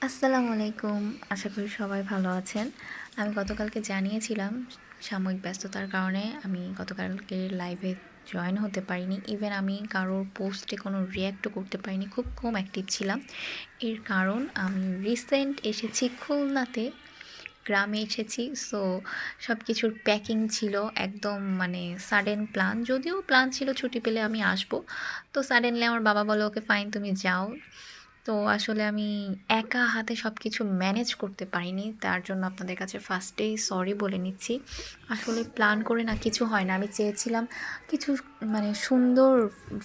আসসালামু আলাইকুম। আশা করি সবাই ভালো আছেন। আমি গতকালকে জানিয়েছিলাম সাময়িক ব্যস্ততার কারণে আমি গতকালকে লাইভে জয়েন হতে পারিনি। ইভেন আমি কারোর পোস্টে কোনো রিঅ্যাক্টও করতে পারিনি। খুব কম অ্যাক্টিভ ছিলাম। এর কারণ আমি রিসেন্ট এসেছি খুলনাতে, গ্রামে এসেছি। সো সব কিছুর প্যাকিং ছিল একদম মানে সাডেন প্ল্যান। যদিও প্ল্যান ছিল ছুটি পেলে আমি আসব। তো সাডেনলি আমার বাবা বলে, "ওকে ফাইন, তুমি যাও।" তো আসলে আমি একা হাতে সব কিছু ম্যানেজ করতে পারিনি। তার জন্য আপনাদের কাছে ফার্স্টেই সরি বলে নিচ্ছি। আসলে প্ল্যান করে না কিছু হয় না। আমি চেয়েছিলাম কিছু মানে সুন্দর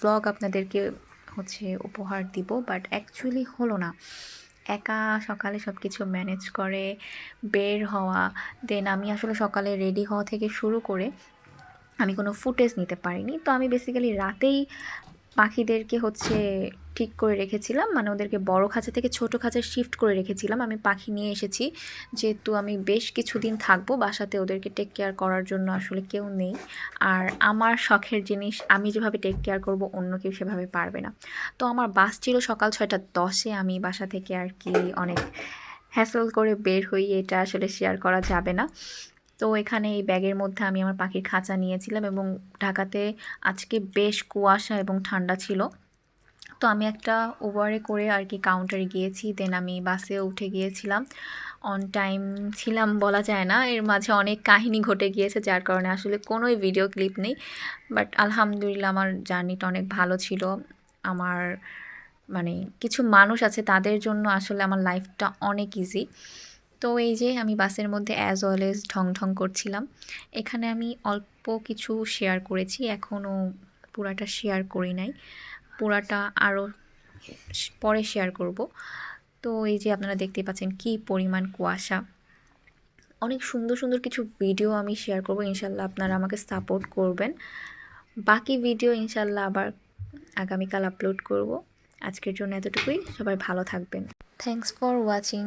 ব্লগ আপনাদেরকে উপহার দিব, বাট অ্যাকচুয়ালি হলো না। একা সকালে সব কিছু ম্যানেজ করে বের হওয়া, দেন আমি আসলে সকালে রেডি হওয়া থেকে শুরু করে আমি কোনো ফুটেজ নিতে পারিনি। তো আমি বেসিক্যালি রাতেই পাখিদেরকে ঠিক করে রেখেছিলাম, মানে ওদেরকে বড় খাঁচা থেকে ছোট খাঁচায় শিফট করে রেখেছিলাম। আমি পাখি নিয়ে এসেছি যেহেতু আমি বেশ কিছুদিন থাকবো বাসাতে, ওদেরকে টেক কেয়ার করার জন্য আসলে কেউ নেই। আর আমার শখের জিনিস আমি যেভাবে টেক কেয়ার করব অন্য কেউ সেভাবে পারবে না। তো আমার বাস ছিল সকাল 6:10-এ। আমি বাসা থেকে আর কি অনেক হ্যাসল করে বের হই, এটা আসলে শেয়ার করা যাবে না। তো এখানে এই ব্যাগের মধ্যে আমি আমার পাখির খাঁচা নিয়েছিলাম, এবং ঢাকাতে আজকে বেশ কুয়াশা এবং ঠান্ডা ছিল। তো আমি একটা উবারে করে আর কি কাউন্টারে গিয়েছি, দেন আমি বাসে উঠে গিয়েছিলাম। অন টাইম ছিলাম বলা যায় না, এর মাঝে অনেক কাহিনী ঘটে গিয়েছে যার কারণে আসলে কোনোই ভিডিও ক্লিপ নেই। বাট আলহামদুলিল্লাহ আমার জার্নিটা অনেক ভালো ছিল। আমার মানে কিছু মানুষ আছে তাদের জন্য আসলে আমার লাইফটা অনেক ইজি। তো এই যে আমি বাসের মধ্যে অ্যাজ অলওয়েজ ঢং ঢং করছিলাম। এখানে আমি অল্প কিছু শেয়ার করেছি, এখনও পুরাটা শেয়ার করি নাই। পুরাটা আরও পরে শেয়ার করব। তো এই যে আপনারা দেখতে পাচ্ছেন কী পরিমাণ কুয়াশা। অনেক সুন্দর সুন্দর কিছু ভিডিও আমি শেয়ার করব, ইনশাল্লাহ আপনারা আমাকে সাপোর্ট করবেন। বাকি ভিডিও ইনশাল্লাহ আবার আগামীকাল আপলোড করব। আজকের জন্য এতটুকুই। সবাই ভালো থাকবেন। Thanks for watching.